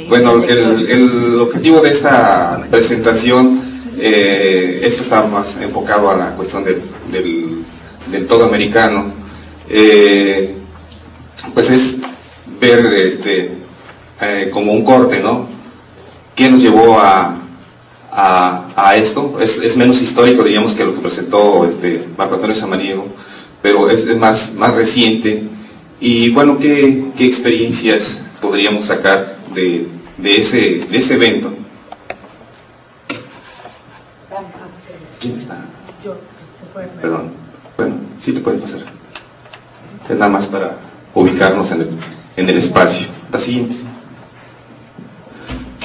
Bueno, el objetivo de esta presentación, está más enfocado a la cuestión del todo americano, pues es ver como un corte, ¿no? ¿Qué nos llevó a esto? Es menos histórico, diríamos, que lo que presentó Marco Antonio Samaniego, pero es más reciente. Y bueno, ¿qué experiencias podríamos sacar de ese evento? ¿Quién está? Yo. Perdón. Bueno, sí le puede pasar. Es nada más para ubicarnos en el espacio. La siguiente.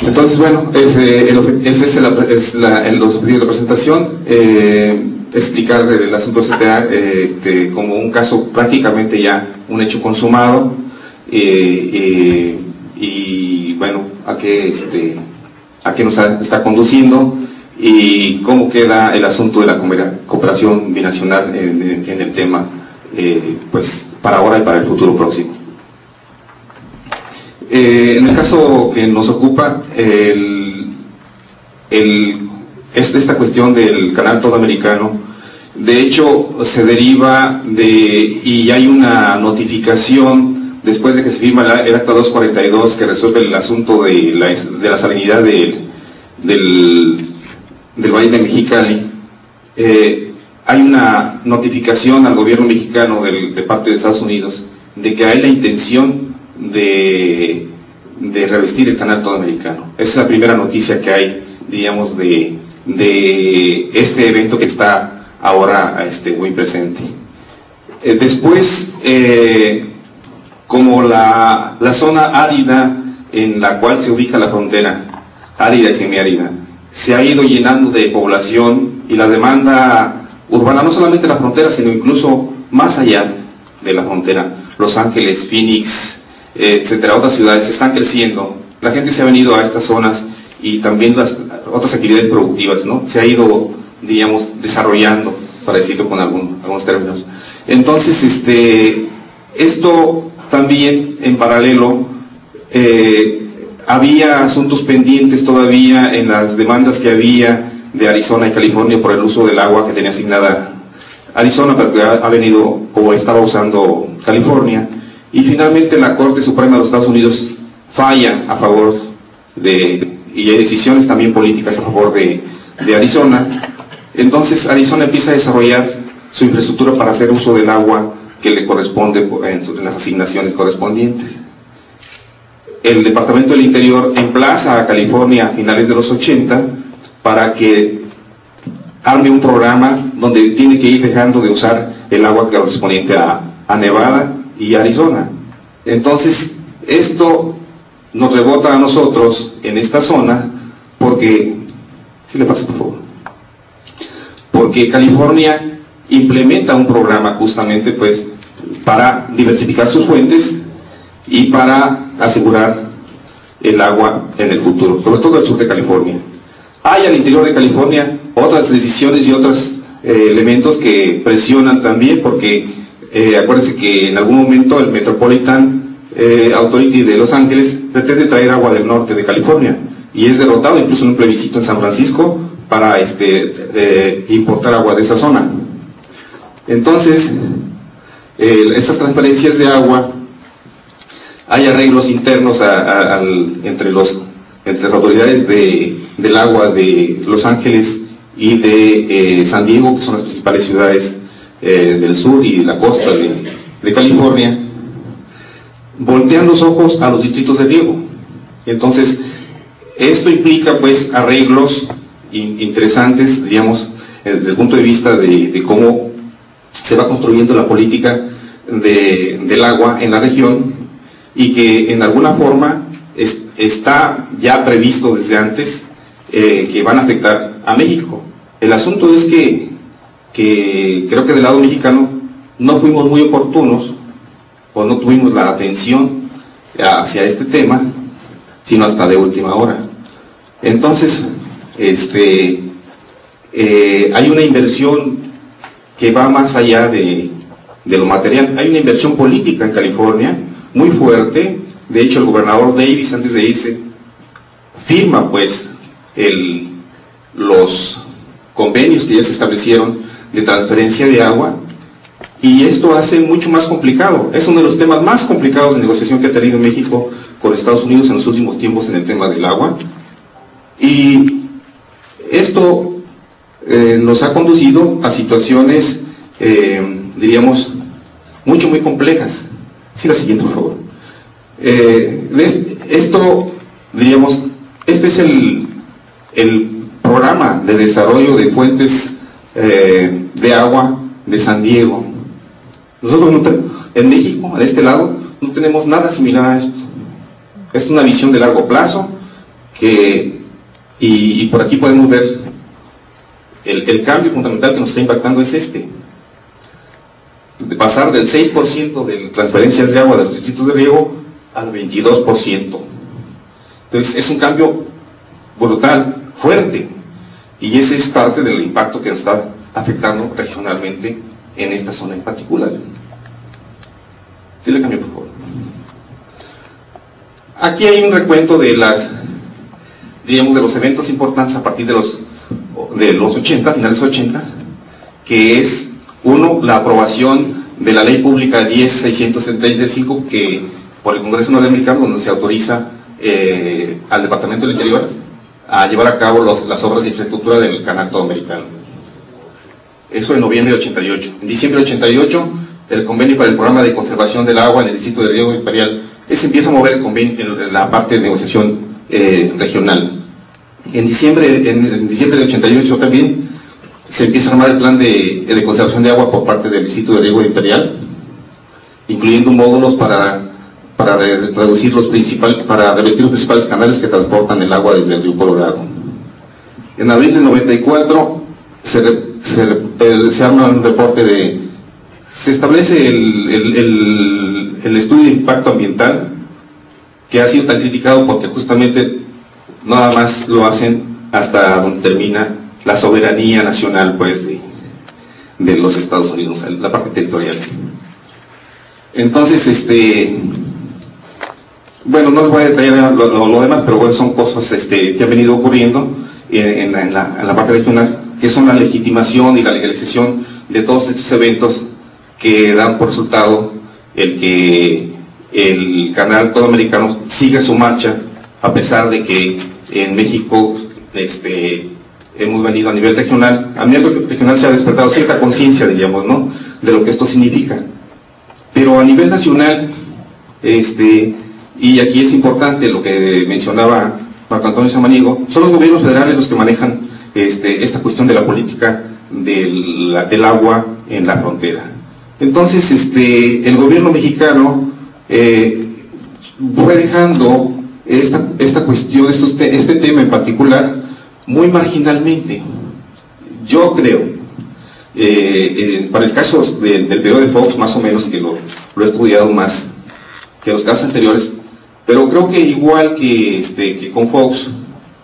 Entonces, bueno, ese es los objetivos de la presentación. Explicar el asunto CTA como un caso prácticamente ya un hecho consumado, y bueno, a qué nos está conduciendo y cómo queda el asunto de la cooperación binacional en el tema, pues para ahora y para el futuro próximo. En el caso que nos ocupa, esta cuestión del canal todo americano, de hecho se deriva y hay una notificación después de que se firma el Acta 242 que resuelve el asunto de la salinidad del Valle de Mexicali. Hay una notificación al gobierno mexicano de parte de Estados Unidos de que hay la intención de revestir el canal todo americano. Esa es la primera noticia que hay, diríamos, de este evento que está ahora muy presente. Después, como la zona árida en la cual se ubica la frontera, árida y semiárida, se ha ido llenando de población, y la demanda urbana, no solamente la frontera, sino incluso más allá de la frontera, Los Ángeles, Phoenix, etcétera, otras ciudades están creciendo. La gente se ha venido a estas zonas, y también las otras actividades productivas, ¿no? Se ha ido, diríamos, desarrollando, para decirlo con algunos términos. Entonces, esto también en paralelo, había asuntos pendientes todavía en las demandas que había de Arizona y California por el uso del agua que tenía asignada Arizona, pero que ha venido o estaba usando California. Y finalmente la Corte Suprema de los Estados Unidos falla a favor y hay decisiones también políticas a favor de Arizona. Entonces Arizona empieza a desarrollar su infraestructura para hacer uso del agua que le corresponde en las asignaciones correspondientes. El Departamento del Interior emplaza a California a finales de los 80 para que arme un programa donde tiene que ir dejando de usar el agua correspondiente a Nevada y Arizona. Entonces esto nos rebota a nosotros en esta zona, porque, si le pasa por favor, porque California implementa un programa justamente pues para diversificar sus fuentes y para asegurar el agua en el futuro, sobre todo el sur de California. Hay al interior de California otras decisiones y otros elementos que presionan también, porque acuérdense que en algún momento el Metropolitan Authority de Los Ángeles pretende traer agua del norte de California, y es derrotado incluso en un plebiscito en San Francisco para importar agua de esa zona. Entonces, estas transferencias de agua, hay arreglos internos entre las autoridades del agua de Los Ángeles y de San Diego, que son las principales ciudades del sur y de la costa de California, voltean los ojos a los distritos de riego. Entonces, esto implica pues arreglos interesantes, diríamos, desde el punto de vista de cómo se va construyendo la política del agua en la región, y que en alguna forma está ya previsto desde antes que van a afectar a México. El asunto es que creo que del lado mexicano no fuimos muy oportunos, o no tuvimos la atención hacia este tema, sino hasta de última hora. Entonces, hay una inversión que va más allá de lo material. Hay una inversión política en California muy fuerte De hecho, el gobernador Davis, antes de irse, firma pues los convenios que ya se establecieron de transferencia de agua, y esto hace mucho más complicado. Es uno de los temas más complicados de negociación que ha tenido México con Estados Unidos en los últimos tiempos en el tema del agua, y esto nos ha conducido a situaciones, diríamos, muy complejas. Sí, la siguiente, por favor. Esto, diríamos, este es el programa de desarrollo de fuentes de agua de San Diego. Nosotros en México, de este lado, no tenemos nada similar a esto. Es una visión de largo plazo y por aquí podemos ver el cambio fundamental que nos está impactando es este. De pasar del 6% de transferencias de agua de los distritos de riego al 22%. Entonces es un cambio brutal, fuerte, y ese es parte del impacto que nos está afectando regionalmente en esta zona en particular. Sí, le cambio, por favor. Aquí hay un recuento de de los eventos importantes a partir de los 80, finales 80, que es, uno, la aprobación de la Ley Pública 10.675, que por el Congreso norteamericano, donde se autoriza al Departamento del Interior a llevar a cabo las obras de infraestructura del canal Todoamericano. Eso en noviembre de 88. En diciembre de 88, el convenio para el programa de conservación del agua en el distrito de Riego Imperial, se empieza a mover el convenio, la parte de negociación regional. En diciembre de 88 también se empieza a armar el plan de conservación de agua por parte del distrito de Riego Imperial, incluyendo módulos para revestir los principales canales que transportan el agua desde el río Colorado. En abril del 94 se arma un reporte se establece el estudio de impacto ambiental, que ha sido tan criticado porque justamente nada más lo hacen hasta donde termina la soberanía nacional pues de los Estados Unidos, la parte territorial. Entonces, bueno, no les voy a detallar lo demás, pero bueno, son cosas que han venido ocurriendo en la parte regional, que son la legitimación y la legalización de todos estos eventos que dan por resultado el que el canal Todoamericano siga su marcha, a pesar de que en México hemos venido a nivel regional se ha despertado cierta conciencia, diríamos, ¿no?, de lo que esto significa. Pero a nivel nacional, y aquí es importante lo que mencionaba Marco Antonio Samaniego, son los gobiernos federales los que manejan esta cuestión de la política del agua en la frontera. Entonces, el gobierno mexicano fue dejando esta cuestión, este tema en particular, muy marginalmente. Yo creo, para el caso del periodo de Fox, más o menos, que lo he estudiado más que los casos anteriores, pero creo que igual que con Fox,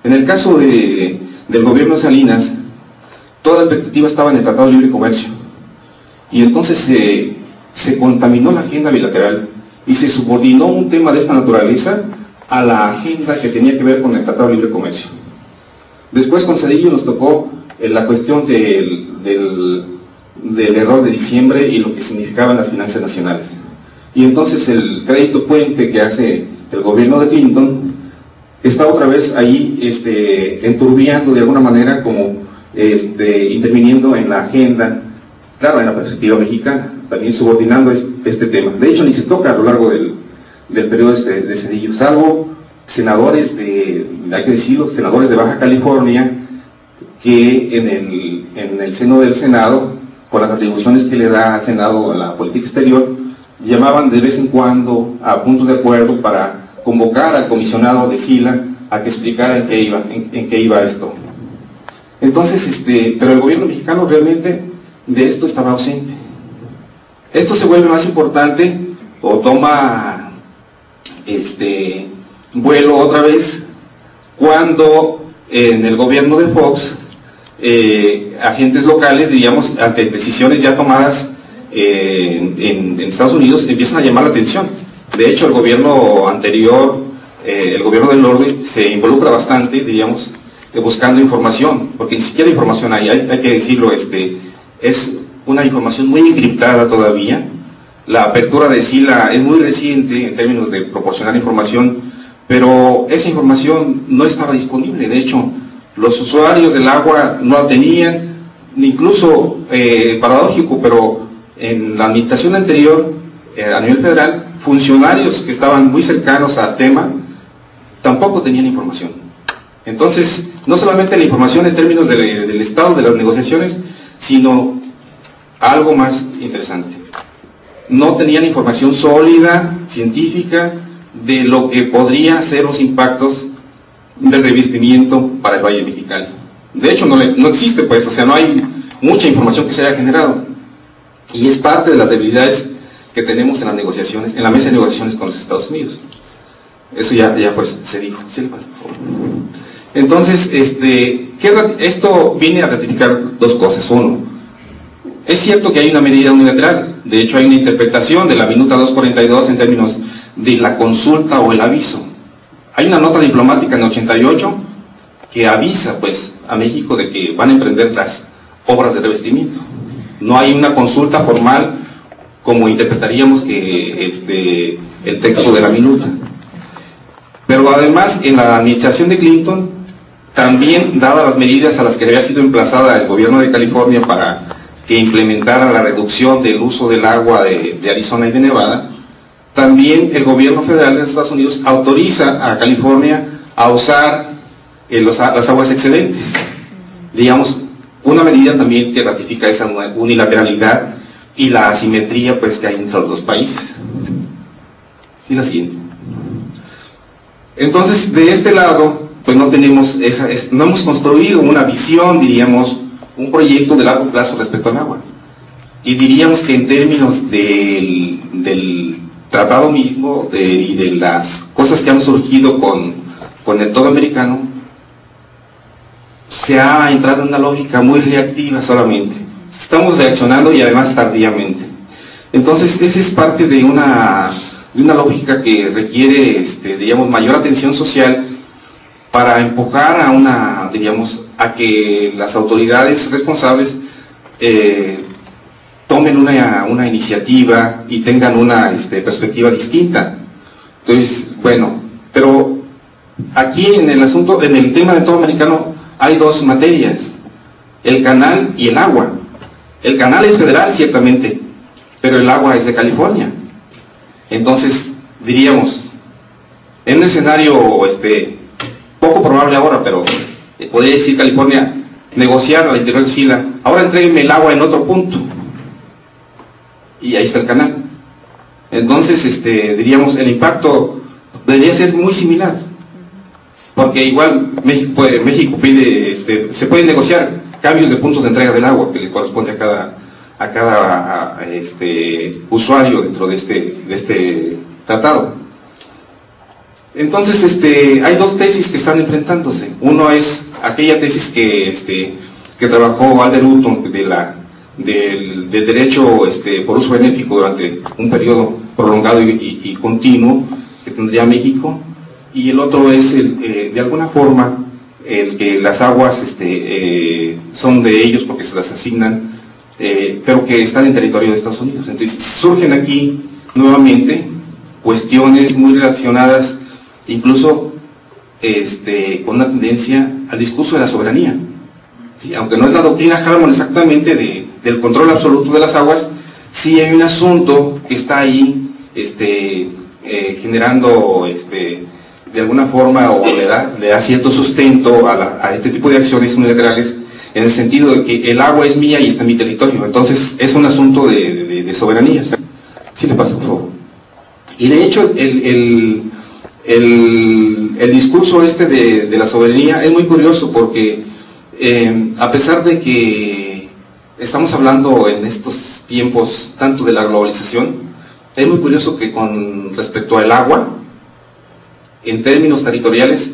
en el caso del gobierno de Salinas, toda la expectativa estaba en el Tratado de Libre Comercio, y entonces se contaminó la agenda bilateral y se subordinó un tema de esta naturaleza a la agenda que tenía que ver con el Tratado de Libre Comercio. Después con Zedillo nos tocó la cuestión del error de diciembre y lo que significaban las finanzas nacionales. Y entonces el crédito puente que hace el gobierno de Clinton está otra vez ahí enturbiando de alguna manera, como interviniendo en la agenda, claro, en la perspectiva mexicana, también subordinando este tema. De hecho, ni se toca a lo largo del periodo de Zedillo, salvo senadores hay que decirlo, senadores de Baja California, que en el seno del Senado, con las atribuciones que le da al Senado a la política exterior, llamaban de vez en cuando a puntos de acuerdo para convocar al comisionado de Sila a que explicara en qué iba esto. Entonces, pero el gobierno mexicano realmente de esto estaba ausente. Esto se vuelve más importante o toma vuelo otra vez cuando en el gobierno de Fox agentes locales, diríamos, ante decisiones ya tomadas en Estados Unidos, empiezan a llamar la atención De hecho, el gobierno anterior, el gobierno del Norte, se involucra bastante, diríamos, buscando información, porque ni siquiera información hay que decirlo, es una información muy encriptada todavía. La apertura de SILA es muy reciente en términos de proporcionar información, pero esa información no estaba disponible. De hecho, los usuarios del agua no la tenían, incluso, paradójico, pero en la administración anterior, a nivel federal, funcionarios que estaban muy cercanos al tema, tampoco tenían información. Entonces, no solamente la información en términos del estado de las negociaciones, sino algo más interesante. No tenían información sólida, científica, de lo que podría ser los impactos del revestimiento para el Valle de Mexicali. De hecho, no existe, pues, o sea, no hay mucha información que se haya generado. Y es parte de las debilidades que tenemos en las negociaciones, en la mesa de negociaciones con los Estados Unidos. Eso ya pues se dijo. Sí, por favor. Entonces, esto viene a ratificar dos cosas. Uno, es cierto que hay una medida unilateral. De hecho, hay una interpretación de la minuta 242 en términos de la consulta o el aviso. Hay una nota diplomática en el 88 que avisa, pues, a México de que van a emprender las obras de revestimiento. No hay una consulta formal como interpretaríamos que el texto de la minuta. Pero además, en la administración de Clinton, también, dadas las medidas a las que había sido emplazada el gobierno de California para que implementara la reducción del uso del agua de Arizona y de Nevada, también el gobierno federal de los Estados Unidos autoriza a California a usar las aguas excedentes. Digamos, una medida también que ratifica esa unilateralidad y la asimetría, pues, que hay entre los dos países. Sí, la siguiente. Entonces, de este lado, pues no tenemos no hemos construido una visión, diríamos, un proyecto de largo plazo respecto al agua. Y diríamos que en términos del tratado mismo y de las cosas que han surgido con el todo americano, se ha entrado en una lógica muy reactiva solamente. Estamos reaccionando y además tardíamente. Entonces, esa es parte de una lógica que requiere, diríamos, mayor atención social para empujar a que las autoridades responsables tomen una iniciativa y tengan una perspectiva distinta. Entonces, bueno, pero aquí en el tema del todo americano hay dos materias, el canal y el agua. El canal es federal, ciertamente, pero el agua es de California. Entonces, diríamos, en un escenario poco probable ahora, pero podría decir California, negociar al interior de SILA, ahora entréguenme el agua en otro punto, y ahí está el canal. Entonces, diríamos, el impacto debería ser muy similar, porque igual México pide, se pueden negociar cambios de puntos de entrega del agua que le corresponde a cada usuario dentro de este tratado. Entonces, hay dos tesis que están enfrentándose. Uno es aquella tesis que trabajó Albert Hutton del derecho por uso benéfico durante un periodo prolongado y continuo que tendría México, y el otro es de alguna forma el que las aguas son de ellos porque se las asignan, pero que están en territorio de Estados Unidos. Entonces surgen aquí nuevamente cuestiones muy relacionadas incluso con una tendencia al discurso de la soberanía. ¿Sí? Aunque no es la doctrina Harmon exactamente del control absoluto de las aguas, sí hay un asunto que está ahí generando de alguna forma, o le da cierto sustento a este tipo de acciones unilaterales, en el sentido de que el agua es mía y está en mi territorio. Entonces es un asunto de soberanía. Sí, le paso, por favor. Y de hecho el discurso de la soberanía es muy curioso, porque a pesar de que estamos hablando en estos tiempos tanto de la globalización, es muy curioso que con respecto al agua, en términos territoriales,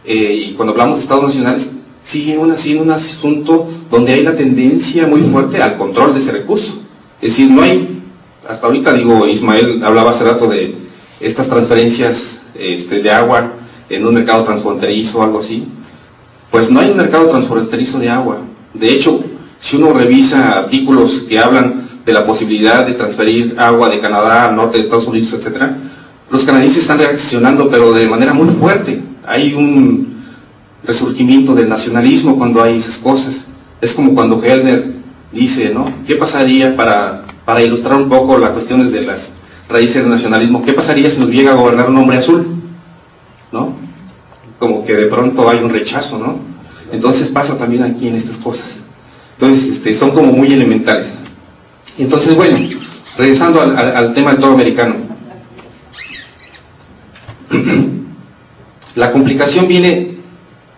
y cuando hablamos de estados nacionales, sigue siendo un asunto donde hay la tendencia muy fuerte al control de ese recurso. Es decir, no hay, hasta ahorita, digo, Ismael hablaba hace rato de estas transferencias de agua en un mercado transfronterizo o algo así. Pues no hay un mercado transfronterizo de agua. De hecho, si uno revisa artículos que hablan de la posibilidad de transferir agua de Canadá al norte de Estados Unidos, etc., los canadienses están reaccionando, pero de manera muy fuerte. Hay un resurgimiento del nacionalismo cuando hay esas cosas. Es como cuando Kellner dice, ¿no? ¿Qué pasaría, para ilustrar un poco las cuestiones de las raíces del nacionalismo, qué pasaría si nos llega a gobernar un hombre azul? ¿No? Como que de pronto hay un rechazo, ¿no? Entonces pasa también aquí en estas cosas. Entonces, son como muy elementales. Entonces, bueno, regresando al tema del toro americano. La complicación viene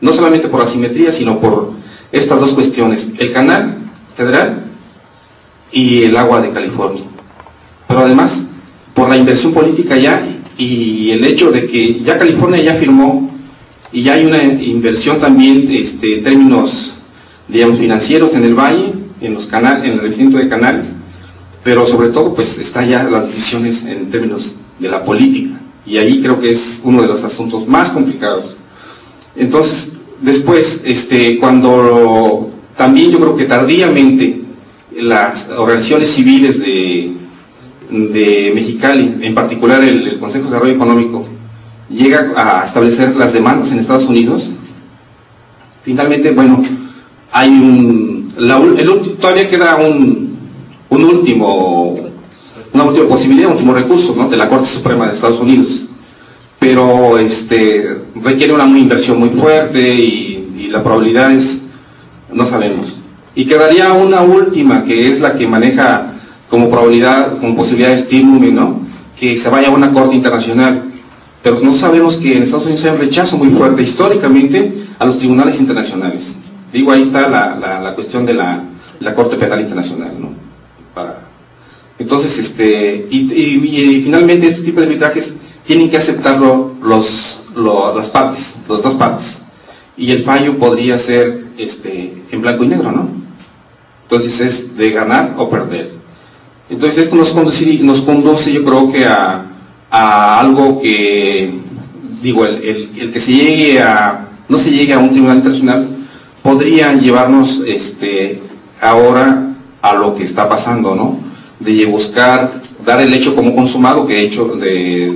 no solamente por asimetría, sino por estas dos cuestiones: el canal federal y el agua de California. Pero además, por la inversión política ya, y el hecho de que ya California ya firmó, y ya hay una inversión también en términos, digamos, financieros en el valle, en los canales, en el recinto de canales, pero sobre todo pues está ya las decisiones en términos de la política, y ahí creo que es uno de los asuntos más complicados. Entonces, después, cuando también yo creo que tardíamente las organizaciones civiles de Mexicali, en particular el Consejo de Desarrollo Económico, llega a establecer las demandas en Estados Unidos, finalmente, bueno, hay todavía queda una última posibilidad, un último recurso, ¿no?, de la Corte Suprema de Estados Unidos, pero requiere una inversión muy fuerte y la probabilidad es, no sabemos. Y quedaría una última, que es la que maneja como probabilidad, como posibilidad de estímulo, ¿no?, que se vaya a una corte internacional. Pero no sabemos que en Estados Unidos hay un rechazo muy fuerte históricamente a los tribunales internacionales. Digo, ahí está la cuestión de la Corte Penal Internacional, ¿no? Entonces, y finalmente este tipo de arbitrajes tienen que aceptarlo las dos partes. Y el fallo podría ser en blanco y negro, ¿no? Entonces es de ganar o perder. Entonces esto nos conduce, yo creo que a algo que, digo, el que no se llegue a un tribunal internacional podría llevarnos ahora a lo que está pasando, ¿no? De buscar dar el hecho como consumado, que de hecho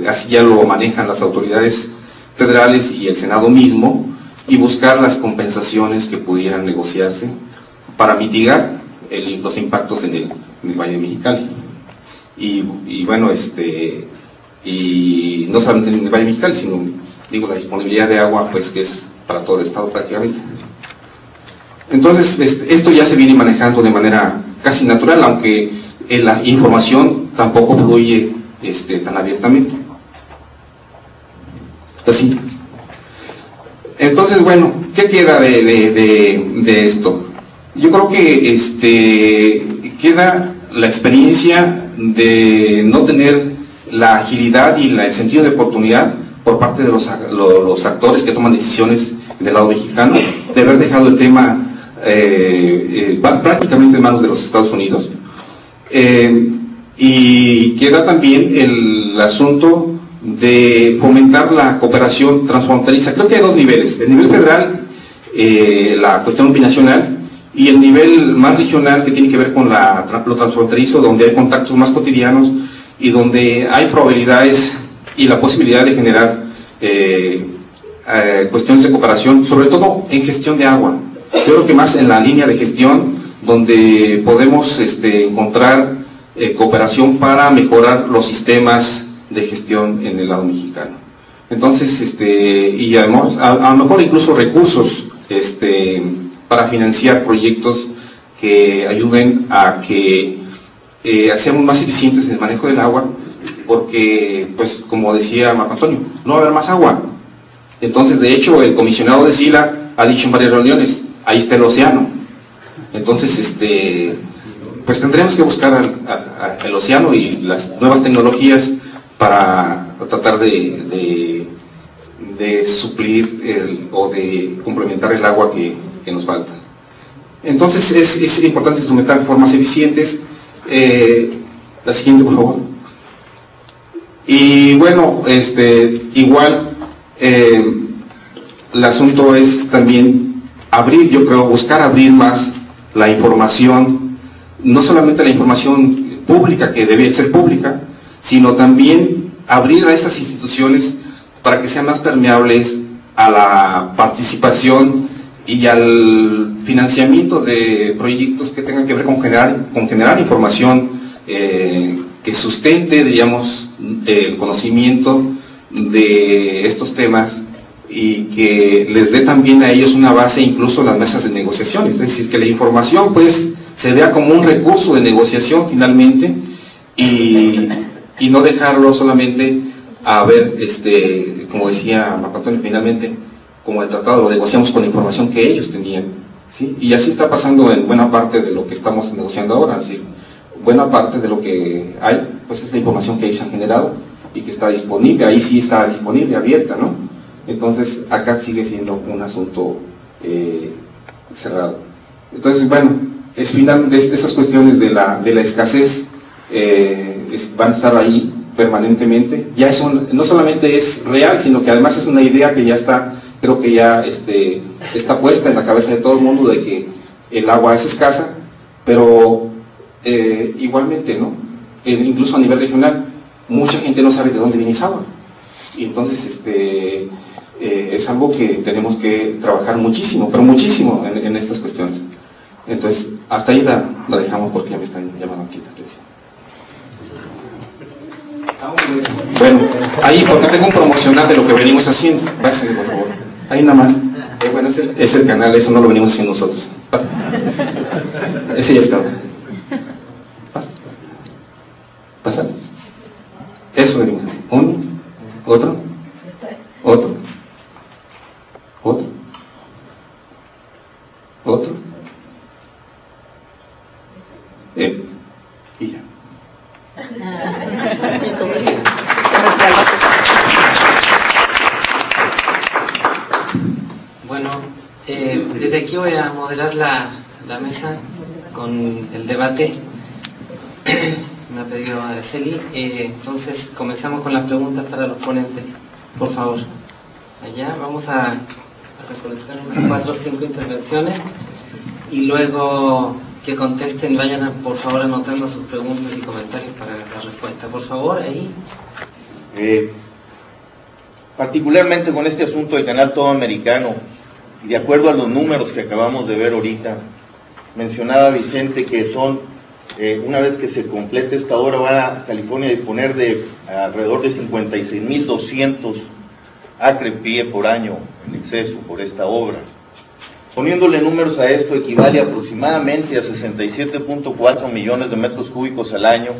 así ya lo manejan las autoridades federales y el Senado mismo, y buscar las compensaciones que pudieran negociarse para mitigar los impactos en el Valle de Mexicali. Y bueno, y no solamente en el Valle de Mexicali, sino, digo, la disponibilidad de agua, pues, que es para todo el estado prácticamente. Entonces, esto ya se viene manejando de manera casi natural, aunque la información tampoco fluye tan abiertamente. Así. Entonces, bueno, ¿qué queda de esto? Yo creo que queda la experiencia de no tener la agilidad y el sentido de oportunidad por parte de los actores que toman decisiones del lado mexicano, de haber dejado el tema prácticamente en manos de los Estados Unidos. Y queda también el asunto de fomentar la cooperación transfronteriza. Creo que hay dos niveles: el nivel federal, la cuestión binacional, y el nivel más regional, que tiene que ver con lo transfronterizo, donde hay contactos más cotidianos y donde hay probabilidades y la posibilidad de generar cuestiones de cooperación, sobre todo en gestión de agua. Yo creo que más en la línea de gestión, donde podemos encontrar cooperación para mejorar los sistemas de gestión en el lado mexicano. Entonces, y además, a lo mejor incluso recursos para financiar proyectos que ayuden a que seamos más eficientes en el manejo del agua, porque, pues, como decía Marco Antonio, no va a haber más agua. Entonces, de hecho, el comisionado de SILA ha dicho en varias reuniones: ahí está el océano. Entonces, pues tendremos que buscar el océano y las nuevas tecnologías para tratar de suplir o de complementar el agua que nos falta. Entonces es importante instrumentar formas eficientes. La siguiente, por favor. Y bueno, igual el asunto es también abrir, yo creo, buscar abrir más la información, no solamente la información pública, que debe ser pública, sino también abrir a estas instituciones para que sean más permeables a la participación y al financiamiento de proyectos que tengan que ver con generar información que sustente, diríamos, el conocimiento de estos temas y que les dé también a ellos una base incluso en las mesas de negociaciones. Es decir, que la información pues se vea como un recurso de negociación finalmente y no dejarlo solamente a ver, como decía Marco Antonio, finalmente, como el tratado lo negociamos con la información que ellos tenían, ¿sí? Y así está pasando en buena parte de lo que estamos negociando ahora, es decir, buena parte de lo que hay, pues es la información que ellos han generado y que está disponible, ahí sí está disponible, abierta, ¿no? Entonces, acá sigue siendo un asunto cerrado. Entonces, bueno, es finalmente esas cuestiones de la escasez van a estar ahí permanentemente. Ya no solamente es real, sino que además es una idea que ya está, creo que ya está puesta en la cabeza de todo el mundo de que el agua es escasa, pero igualmente, ¿no? Incluso a nivel regional, mucha gente no sabe de dónde viene esa agua. Y entonces es algo que tenemos que trabajar muchísimo, pero muchísimo en estas cuestiones. Entonces, hasta ahí la dejamos porque ya me están llamando aquí la atención. Bueno, ahí porque tengo un promocional de lo que venimos haciendo. Pásenle, por favor. Ahí nada más. Bueno, ese es el canal, eso no lo venimos haciendo nosotros. Pásale. Ese ya está. Pásale. Eso venimos haciendo. Uno, otro, otro, otro, otro. Eso. Y ya. Bueno, desde aquí voy a moderar la mesa con el debate. Me ha pedido Araceli. Entonces comenzamos con las preguntas para los ponentes. Por favor. Allá vamos a recolectar unas 4 o 5 intervenciones y luego que contesten, vayan por favor anotando sus preguntas y comentarios para la respuesta. Por favor, ahí. Particularmente con este asunto del canal todo americano, y de acuerdo a los números que acabamos de ver ahorita, mencionaba Vicente que son, una vez que se complete esta obra, van a California a disponer de alrededor de 56.200 acre-pie por año en exceso por esta obra. Poniéndole números a esto, equivale aproximadamente a 67.4 millones de metros cúbicos al año,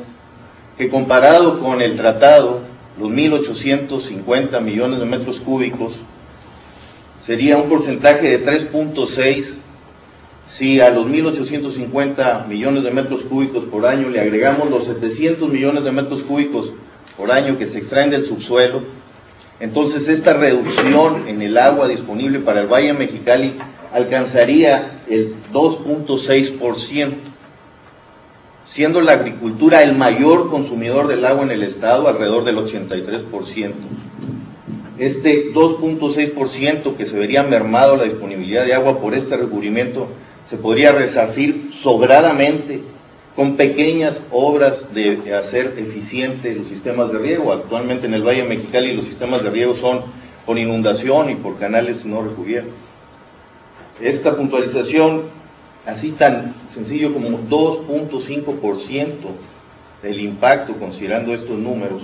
que comparado con el tratado, los 1.850 millones de metros cúbicos, sería un porcentaje de 3.6. Si a los 1.850 millones de metros cúbicos por año le agregamos los 700 millones de metros cúbicos por año que se extraen del subsuelo, entonces esta reducción en el agua disponible para el Valle de Mexicali alcanzaría el 2.6%, siendo la agricultura el mayor consumidor del agua en el estado, alrededor del 83%. Este 2.6% que se vería mermado la disponibilidad de agua por este recubrimiento se podría resarcir sobradamente con pequeñas obras de hacer eficiente los sistemas de riego. Actualmente en el Valle de Mexicali los sistemas de riego son por inundación y por canales no recubiertos. Esta puntualización, así tan sencillo como 2.5% del impacto, considerando estos números,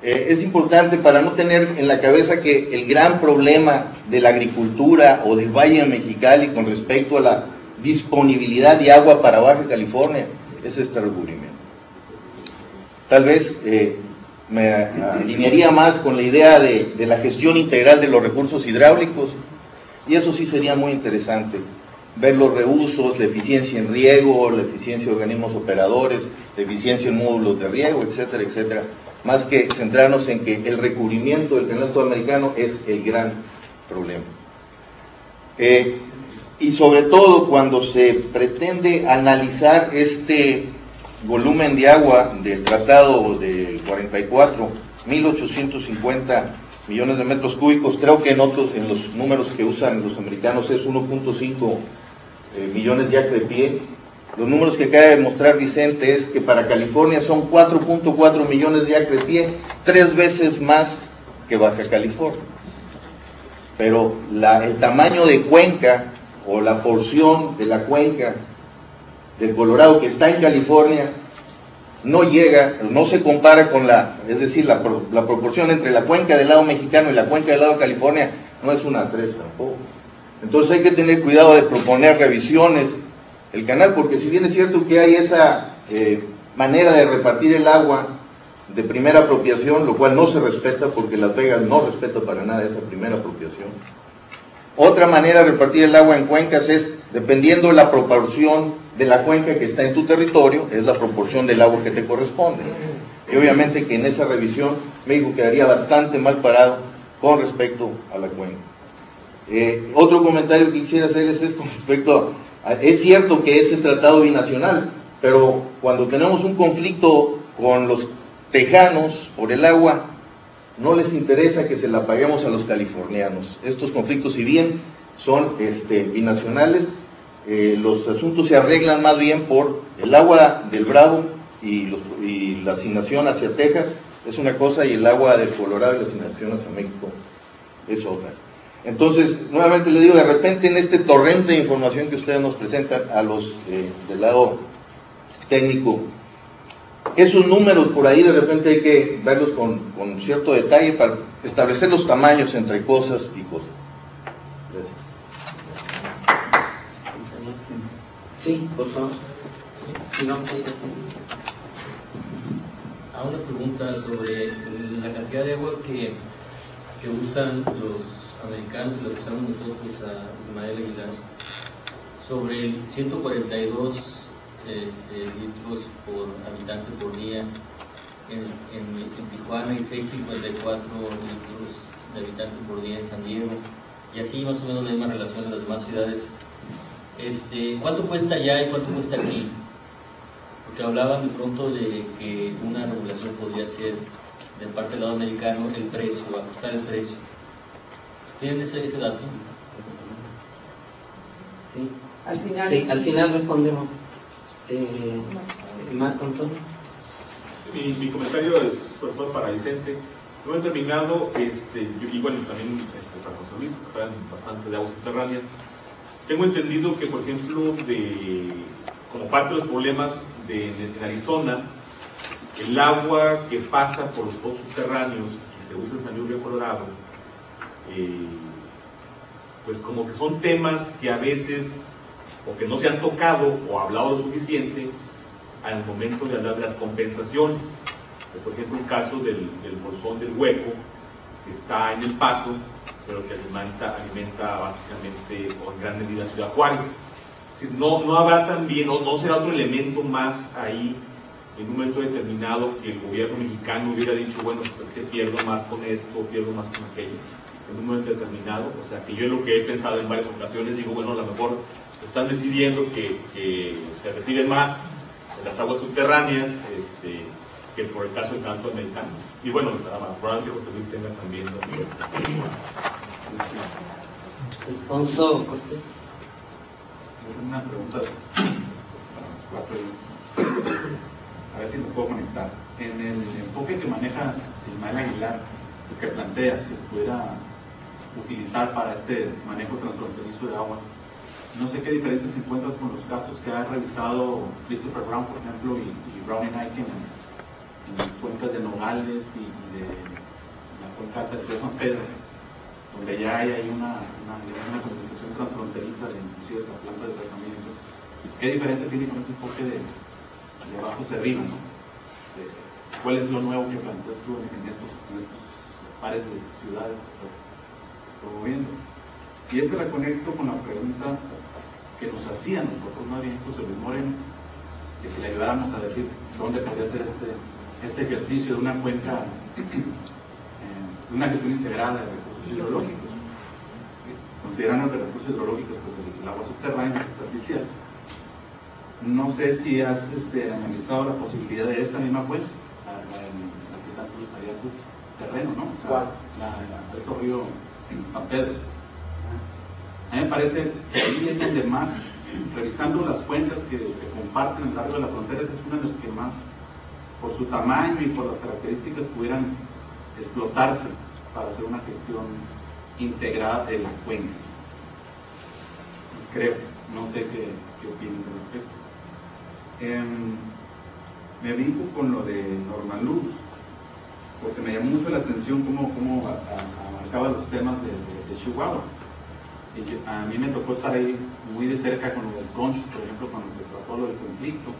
es importante para no tener en la cabeza que el gran problema de la agricultura o del Valle de Mexicali con respecto a la disponibilidad de agua para Baja California es este recubrimiento. Tal vez me alinearía más con la idea de la gestión integral de los recursos hidráulicos, y eso sí sería muy interesante, ver los reusos, la eficiencia en riego, la eficiencia de organismos operadores, la eficiencia en módulos de riego, etcétera, etcétera, más que centrarnos en que el recubrimiento del canal sudamericano es el gran problema. Y sobre todo cuando se pretende analizar este volumen de agua del tratado del 44, 1.850 millones de metros cúbicos. Creo que en los números que usan los americanos es 1.5 millones de acre pie. Los números que acaba de mostrar Vicente es que para California son 4.4 millones de acre pie, 3 veces más que Baja California. Pero el tamaño de cuenca o la porción de la cuenca del Colorado que está en California no llega, no se compara con es decir, la proporción entre la cuenca del lado mexicano y la cuenca del lado de California no es 1:3 tampoco. Entonces hay que tener cuidado de proponer revisiones el canal, porque si bien es cierto que hay esa manera de repartir el agua de primera apropiación, lo cual no se respeta porque Las Vegas no respeta para nada esa primera apropiación. Otra manera de repartir el agua en cuencas es, dependiendo de la proporción de la cuenca que está en tu territorio, es la proporción del agua que te corresponde. Y obviamente que en esa revisión México quedaría bastante mal parado con respecto a la cuenca. Otro comentario que quisiera hacerles es con respecto es cierto que es el tratado binacional, pero cuando tenemos un conflicto con los tejanos por el agua, no les interesa que se la paguemos a los californianos. Estos conflictos, si bien son binacionales, los asuntos se arreglan más bien por el agua del Bravo y la asignación hacia Texas es una cosa, y el agua del Colorado y la asignación hacia México es otra. Entonces, nuevamente le digo, de repente en este torrente de información que ustedes nos presentan a los del lado técnico, esos números por ahí de repente hay que verlos con cierto detalle para establecer los tamaños entre cosas y cosas. Gracias. Sí, por favor. Y vamos a ir así. A una pregunta sobre la cantidad de agua que usan los americanos y lo que usamos nosotros a Ismael Aguilar, sobre el 142 litros por habitante por día en Tijuana y 654 litros de habitante por día en San Diego, y así más o menos la misma relación en las demás ciudades. ¿Cuánto cuesta allá y cuánto cuesta aquí? Porque hablaban de pronto de que una regulación podría ser de parte del lado americano el precio, ajustar el precio. ¿Tienen ese dato? Sí. Al final respondemos. Marco Antonio. Mi comentario es sobre todo para Vicente. No he terminado, y bueno, también para José Luis, que saben bastante de aguas subterráneas. Tengo entendido que, por ejemplo, como parte de los problemas en Arizona, el agua que pasa por los pozos subterráneos, que se usa en San Diego, Colorado, pues como que son temas que a veces o que no se han tocado o hablado lo suficiente al momento de hablar de las compensaciones. Por ejemplo, el caso del bolsón del Hueco, que está en El Paso, pero que alimenta básicamente o en gran medida Ciudad Juárez. Es decir, no habrá también, o no será otro elemento más ahí en un momento determinado que el gobierno mexicano hubiera dicho, bueno, pues es que pierdo más con esto, pierdo más con aquello, en un momento determinado. O sea, que yo en lo que he pensado en varias ocasiones digo, bueno, a lo mejor están decidiendo que se reciben más en las aguas subterráneas que por el caso del canto americano. Y bueno, nada más, probablemente José Luis tenga también Alfonso Cortés. Una pregunta, a ver si me puedo conectar. En el enfoque que maneja Ismael Aguilar, que plantea que se pudiera utilizar para este manejo transfronterizo de agua, no sé qué diferencias encuentras con los casos que ha revisado Christopher Brown, por ejemplo, y Brown y Nike en las cuencas de Nogales y de la cuenca del río San Pedro, donde ya hay ahí una comunicación transfronteriza de inclusive la planta de tratamiento. ¿Qué diferencia tiene con ese enfoque de abajo hacia arriba, ¿no? ¿Cuál es lo nuevo que planteas tú en estos pares de ciudades que estás promoviendo? Y reconecto con la pregunta que nos hacían nosotros, más bien José Luis Moreno, de que le ayudáramos a decir dónde podría ser este ejercicio de una cuenca, de una gestión integrada de recursos hidrológicos, considerando que recursos hidrológicos, pues el agua subterránea, superficial, No sé si has analizado la posibilidad de esta misma cuenca, la que está en tu terreno, ¿no? O sea, el Alto Río San Pedro. A mí me parece que ahí es donde más, revisando las cuencas que se comparten a lo largo de la frontera, esa es una de las que más, por su tamaño y por las características, pudieran explotarse para hacer una gestión integrada de la cuenca. Creo, no sé qué opinas al respecto. Me vinco con lo de Norman Luz, porque me llamó mucho la atención cómo abarcaba los temas de Chihuahua. Y a mí me tocó estar ahí muy de cerca con lo del Conchos, por ejemplo, cuando se trató lo del conflicto,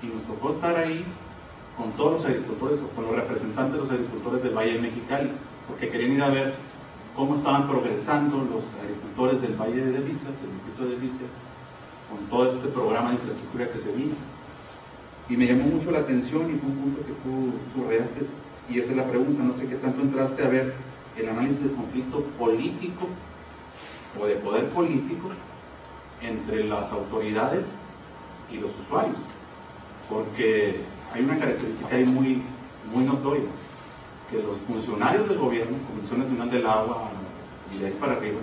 y nos tocó estar ahí con todos los agricultores, o con los representantes de los agricultores del Valle de Mexicali, porque querían ir a ver cómo estaban progresando los agricultores del Valle de Delicias, del distrito de Delicias, con todo este programa de infraestructura que se vino. Y me llamó mucho la atención, y fue un punto que tú subrayaste, y esa es la pregunta, no sé qué tanto entraste a ver el análisis del conflicto político o de poder político entre las autoridades y los usuarios, porque hay una característica ahí muy notoria, que los funcionarios del gobierno, Comisión Nacional del Agua y de ahí para arriba,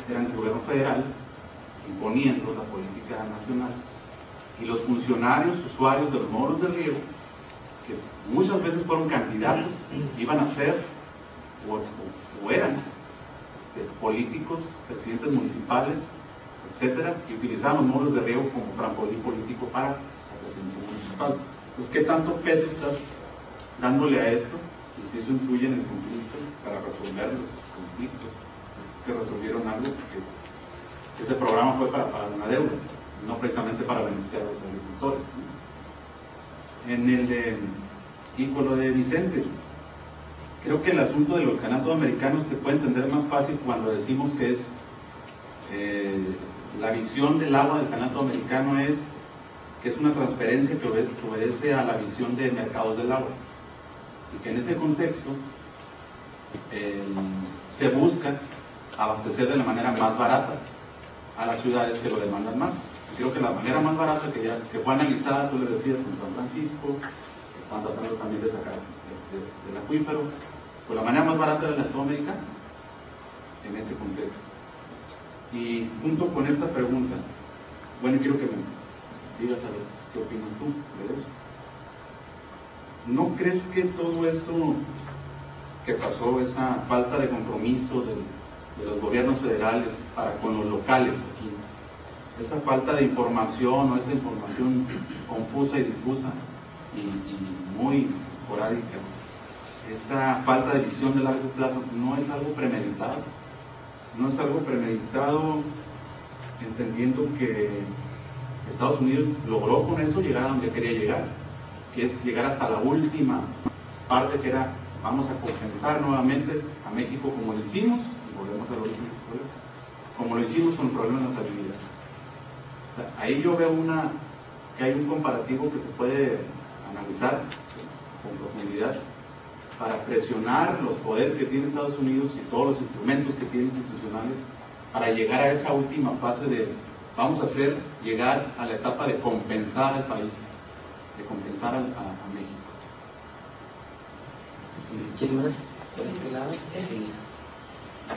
eran el gobierno federal imponiendo la política nacional, y los funcionarios usuarios de los módulos de riego, que muchas veces fueron candidatos, iban a ser o eran políticos, presidentes municipales, etcétera, y utilizaban los módulos de riego como trampolín político para la presidencia municipal. Pues, ¿qué tanto peso estás dándole a esto? Y si eso influye en el conflicto, para resolver los conflictos que resolvieron algo, porque ese programa fue para pagar una deuda, no precisamente para beneficiar a los agricultores, ¿no? Y con lo de Vicente, creo que el asunto del orcanato americano se puede entender más fácil cuando decimos que es la visión del agua del orcanato americano es que es una transferencia que obedece a la visión de mercados del agua, y que en ese contexto se busca abastecer de la manera más barata a las ciudades que lo demandan más. Y creo que la manera más barata que fue analizada, tú le decías, con San Francisco, están tratando también de sacar del acuífero, pues la manera más barata era el Estado americano en ese contexto. Y junto con esta pregunta, bueno, quiero que me digas a ver qué opinas tú de eso. ¿No crees que todo eso que pasó, esa falta de compromiso de los gobiernos federales para con los locales aquí, esa falta de información o esa información confusa y difusa y muy esporádica, esa falta de visión de largo plazo, no es algo premeditado? No es algo premeditado, entendiendo que Estados Unidos logró con eso llegar a donde quería llegar, que es llegar hasta la última parte, que era vamos a compensar nuevamente a México como lo hicimos, y volvemos al origen del problema, como lo hicimos con el problema de la salinidad. O sea, ahí yo veo que hay un comparativo que se puede analizar con profundidad para presionar los poderes que tiene Estados Unidos y todos los instrumentos que tiene institucionales para llegar a esa última fase de vamos a llegar a la etapa de compensar al país, de compensar a México. ¿Quién más? ¿Por este lado? Sí.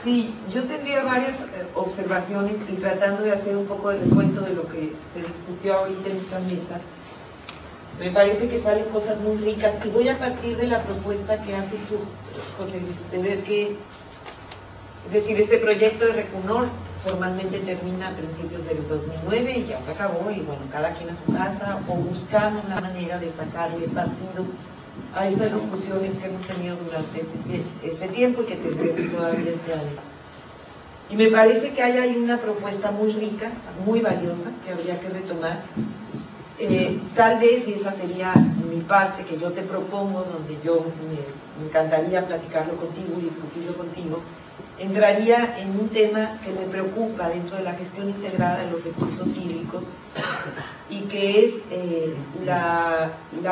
Sí, yo tendría varias observaciones, y tratando de hacer un poco de recuento de lo que se discutió ahorita en esta mesa, me parece que salen cosas muy ricas, y voy a partir de la propuesta que haces tú, José Luis, de ver que, es decir, este proyecto de Recunor formalmente termina a principios del 2009 y ya se acabó, y bueno, cada quien a su casa, o buscamos la manera de sacarle partido a estas discusiones que hemos tenido durante este tiempo y que tendremos todavía este año. Y me parece que hay ahí una propuesta muy rica, muy valiosa, que habría que retomar. Tal vez, y esa sería mi parte que yo te propongo, donde yo me encantaría platicarlo contigo y discutirlo contigo, entraría en un tema que me preocupa dentro de la gestión integrada de los recursos hídricos, y que es la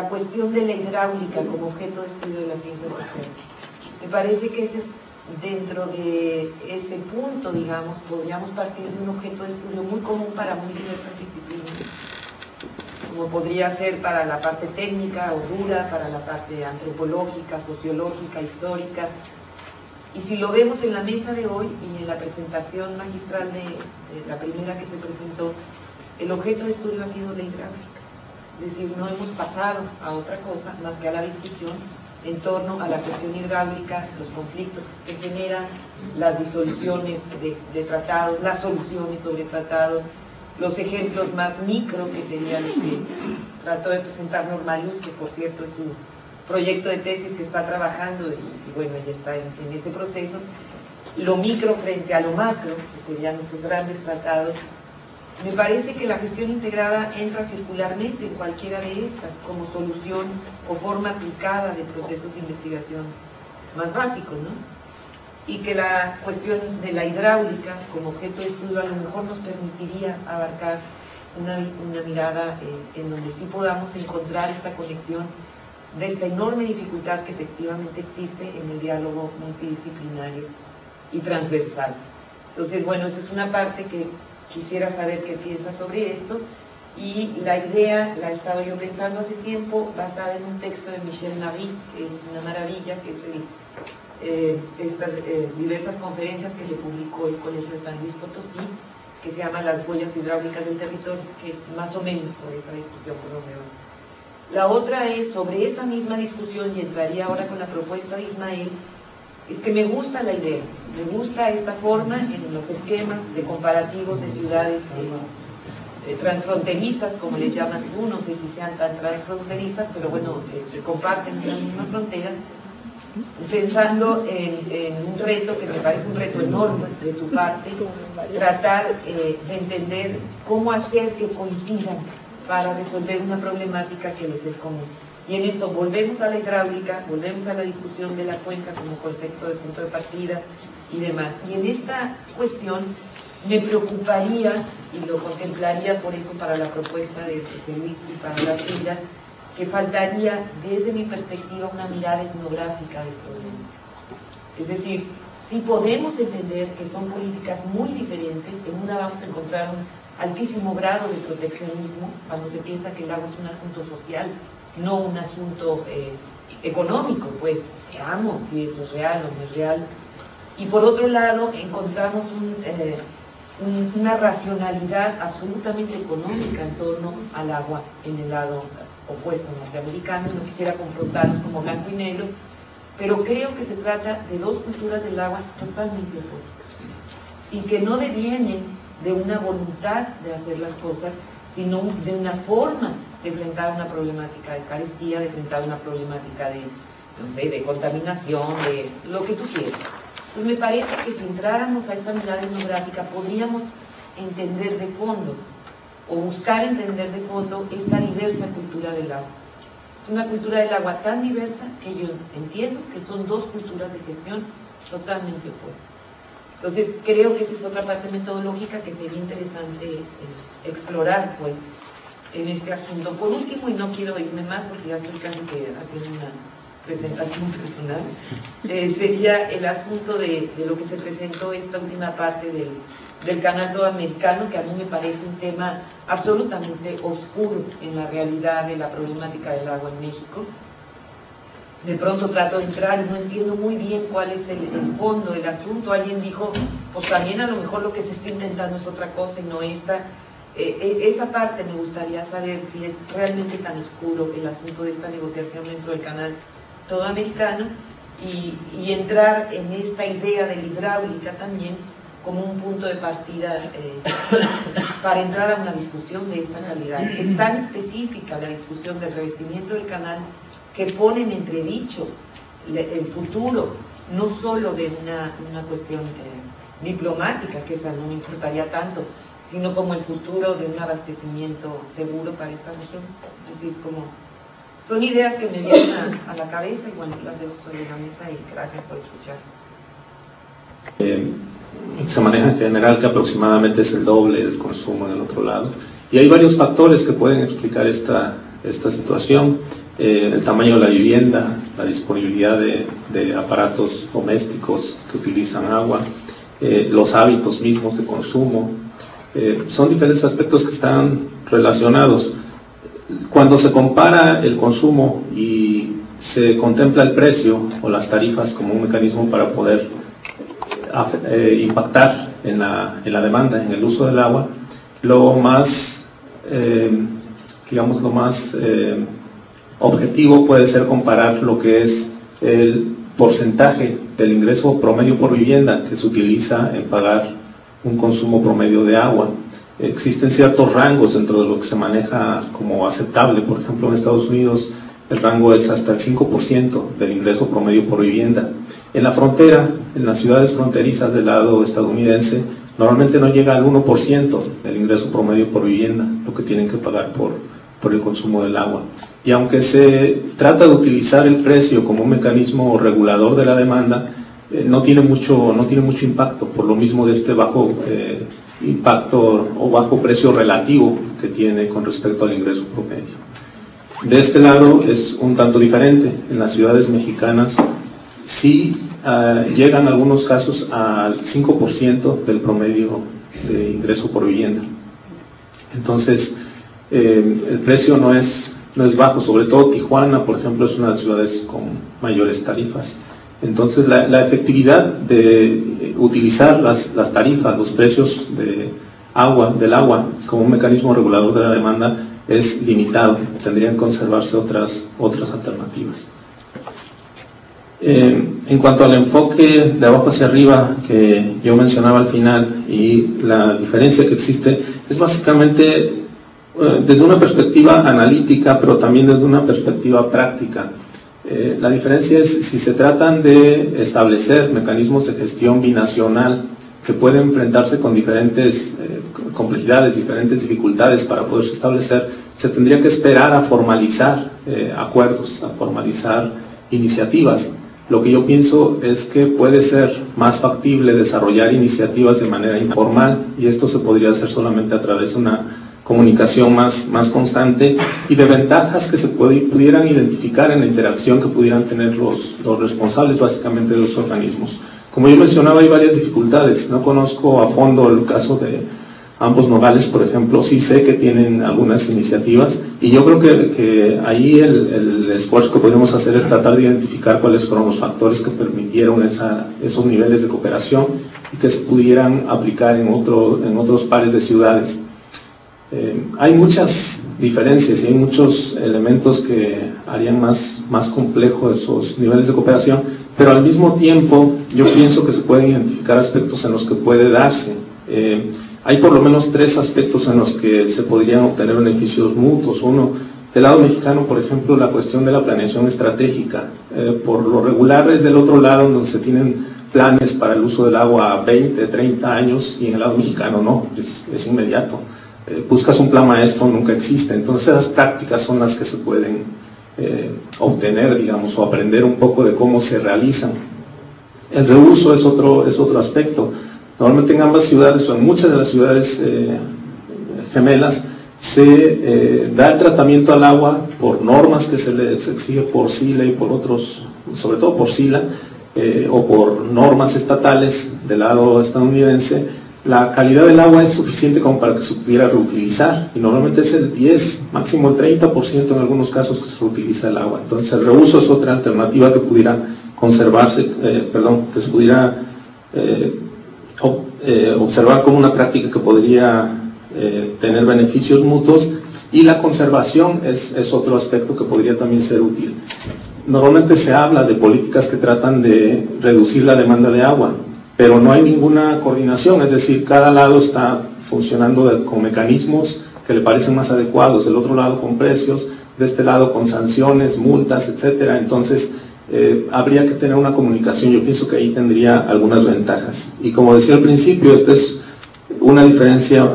cuestión de la hidráulica como objeto de estudio de la ciencia social. Me parece que ese es, dentro de ese punto, digamos, podríamos partir de un objeto de estudio muy común para muy diversas disciplinas, como podría ser para la parte técnica o dura, para la parte antropológica, sociológica, histórica. Y si lo vemos en la mesa de hoy y en la presentación magistral de la primera que se presentó, el objeto de estudio ha sido la hidráulica. Es decir, no hemos pasado a otra cosa más que a la discusión en torno a la cuestión hidráulica, los conflictos que generan, las disoluciones de tratados, las soluciones sobre tratados, los ejemplos más micro que serían los que trató de presentar Norma Luz, que por cierto es su proyecto de tesis que está trabajando y bueno, ya está en ese proceso, lo micro frente a lo macro, que serían estos grandes tratados. Me parece que la gestión integrada entra circularmente en cualquiera de estas como solución o forma aplicada de procesos de investigación más básicos, ¿no? Y que la cuestión de la hidráulica como objeto de estudio a lo mejor nos permitiría abarcar una mirada en donde sí podamos encontrar esta conexión de esta enorme dificultad que efectivamente existe en el diálogo multidisciplinario y transversal. Entonces, bueno, esa es una parte que quisiera saber qué piensa sobre esto, y la idea la estaba yo pensando hace tiempo basada en un texto de Michel Marie, que es una maravilla, que es estas diversas conferencias que le publicó el Colegio de San Luis Potosí, que se llama Las huellas hidráulicas del territorio, que es más o menos por esa discusión por donde va. La otra es sobre esa misma discusión, y entraría ahora con la propuesta de Ismael, es que me gusta la idea, me gusta esta forma en los esquemas de comparativos de ciudades transfronterizas, como les llamas tú, no sé si sean tan transfronterizas, pero bueno, que comparten una misma frontera, pensando en un reto que me parece un reto enorme de tu parte, tratar de entender cómo hacer que coincidan para resolver una problemática que les es común. Y en esto volvemos a la hidráulica, volvemos a la discusión de la cuenca como concepto de punto de partida y demás. Y en esta cuestión me preocuparía, y lo contemplaría por eso para la propuesta de José Luis y para la tuya, que faltaría desde mi perspectiva una mirada etnográfica del problema. Es decir, si podemos entender que son políticas muy diferentes, en una vamos a encontrar un altísimo grado de proteccionismo cuando se piensa que el agua es un asunto social, no un asunto económico, pues veamos si eso es real o no es real. Y por otro lado encontramos una racionalidad absolutamente económica en torno al agua en el lado opuesto norteamericano. No quisiera confrontarlos como blanco y negro, pero creo que se trata de dos culturas del agua totalmente opuestas y que no devienen de una voluntad de hacer las cosas, sino de una forma de enfrentar una problemática de carestía, de enfrentar una problemática de, no sé, de contaminación, de lo que tú quieras. Pues me parece que si entráramos a esta mirada etnográfica podríamos entender de fondo, o buscar entender de fondo, esta diversa cultura del agua. Es una cultura del agua tan diversa que yo entiendo que son dos culturas de gestión totalmente opuestas. Entonces creo que esa es otra parte metodológica que sería interesante explorar, pues, en este asunto. Por último, y no quiero irme más porque ya estoy casi que haciendo una presentación personal, sería el asunto de lo que se presentó esta última parte del canal Todo Americano, que a mí me parece un tema absolutamente oscuro en la realidad de la problemática del agua en México. De pronto trato de entrar y no entiendo muy bien cuál es el fondo del asunto. Alguien dijo, pues también a lo mejor lo que se está intentando es otra cosa y no esta. Esa parte me gustaría saber si es realmente tan oscuro el asunto de esta negociación dentro del canal Todo Americano, y entrar en esta idea de la hidráulica también como un punto de partida para entrar a una discusión de esta calidad. Es tan específica la discusión del revestimiento del canal que pone en entredicho el futuro, no solo de una cuestión diplomática, que esa no me importaría tanto, sino como el futuro de un abastecimiento seguro para esta región. Es decir, como son ideas que me vienen a la cabeza y bueno, las dejo sobre la mesa y gracias por escuchar. Se maneja en general que aproximadamente es el doble del consumo del otro lado, y hay varios factores que pueden explicar esta situación. El tamaño de la vivienda, la disponibilidad de aparatos domésticos que utilizan agua, los hábitos mismos de consumo, son diferentes aspectos que están relacionados. Cuando se compara el consumo y se contempla el precio o las tarifas como un mecanismo para poder impactar en la demanda, en el uso del agua, lo más, digamos, lo más objetivo puede ser comparar lo que es el porcentaje del ingreso promedio por vivienda que se utiliza en pagar un consumo promedio de agua. Existen ciertos rangos dentro de lo que se maneja como aceptable. Por ejemplo, en Estados Unidos el rango es hasta el 5% del ingreso promedio por vivienda. En la frontera, en las ciudades fronterizas del lado estadounidense, normalmente no llega al 1% del ingreso promedio por vivienda, lo que tienen que pagar por el consumo del agua. Y aunque se trata de utilizar el precio como un mecanismo regulador de la demanda, no tiene mucho impacto, por lo mismo de este bajo impacto o bajo precio relativo que tiene con respecto al ingreso promedio. De este lado es un tanto diferente. En las ciudades mexicanas sí llegan algunos casos al 5% del promedio de ingreso por vivienda. Entonces, el precio no es bajo, sobre todo Tijuana, por ejemplo, es una de las ciudades con mayores tarifas. Entonces, la efectividad de utilizar las tarifas, los precios del agua como un mecanismo regulador de la demanda es limitado. Tendrían que conservarse otras alternativas. En cuanto al enfoque de abajo hacia arriba que yo mencionaba al final y la diferencia que existe, es básicamente desde una perspectiva analítica, pero también desde una perspectiva práctica. La diferencia es si se tratan de establecer mecanismos de gestión binacional que pueden enfrentarse con diferentes complejidades, diferentes dificultades para poderse establecer, se tendría que esperar a formalizar acuerdos, a formalizar iniciativas. Lo que yo pienso es que puede ser más factible desarrollar iniciativas de manera informal, y esto se podría hacer solamente a través de una comunicación más constante y de ventajas que se pudieran identificar en la interacción que pudieran tener los responsables básicamente de los organismos. Como yo mencionaba, hay varias dificultades. No conozco a fondo el caso de ambos Nogales, por ejemplo. Sí sé que tienen algunas iniciativas y yo creo que ahí el esfuerzo que podemos hacer es tratar de identificar cuáles fueron los factores que permitieron esos niveles de cooperación y que se pudieran aplicar en otros pares de ciudades. Hay muchas diferencias y hay muchos elementos que harían más complejo esos niveles de cooperación, pero al mismo tiempo yo pienso que se pueden identificar aspectos en los que puede darse. Hay por lo menos 3 aspectos en los que se podrían obtener beneficios mutuos. Uno, del lado mexicano, por ejemplo, la cuestión de la planeación estratégica. Por lo regular es del otro lado donde se tienen planes para el uso del agua a 20, 30 años, y en el lado mexicano no, es inmediato. Buscas un plan maestro, nunca existe. Entonces esas prácticas son las que se pueden obtener, digamos, o aprender un poco de cómo se realizan. El reuso es otro aspecto. Normalmente en ambas ciudades o en muchas de las ciudades gemelas se da el tratamiento al agua por normas que se les exige por SILA y por otros, sobre todo por SILA, o por normas estatales del lado estadounidense. La calidad del agua es suficiente como para que se pudiera reutilizar, y normalmente es el 10, máximo el 30% en algunos casos que se reutiliza el agua. Entonces el reuso es otra alternativa que pudiera conservarse, que se pudiera observar como una práctica que podría tener beneficios mutuos, y la conservación es otro aspecto que podría también ser útil. Normalmente se habla de políticas que tratan de reducir la demanda de agua, pero no hay ninguna coordinación, es decir, cada lado está funcionando con mecanismos que le parecen más adecuados, del otro lado con precios, de este lado con sanciones, multas, etcétera. Entonces habría que tener una comunicación. Yo pienso que ahí tendría algunas ventajas. Y como decía al principio, esta es una diferencia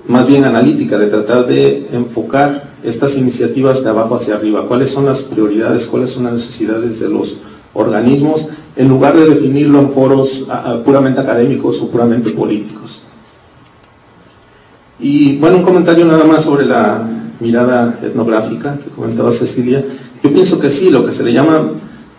más bien analítica, de tratar de enfocar estas iniciativas de abajo hacia arriba. ¿Cuáles son las prioridades? ¿Cuáles son las necesidades de los organismos? En lugar de definirlo en foros puramente académicos o puramente políticos. Y bueno, un comentario nada más sobre la mirada etnográfica que comentaba Cecilia. Yo pienso que sí, lo que se le llama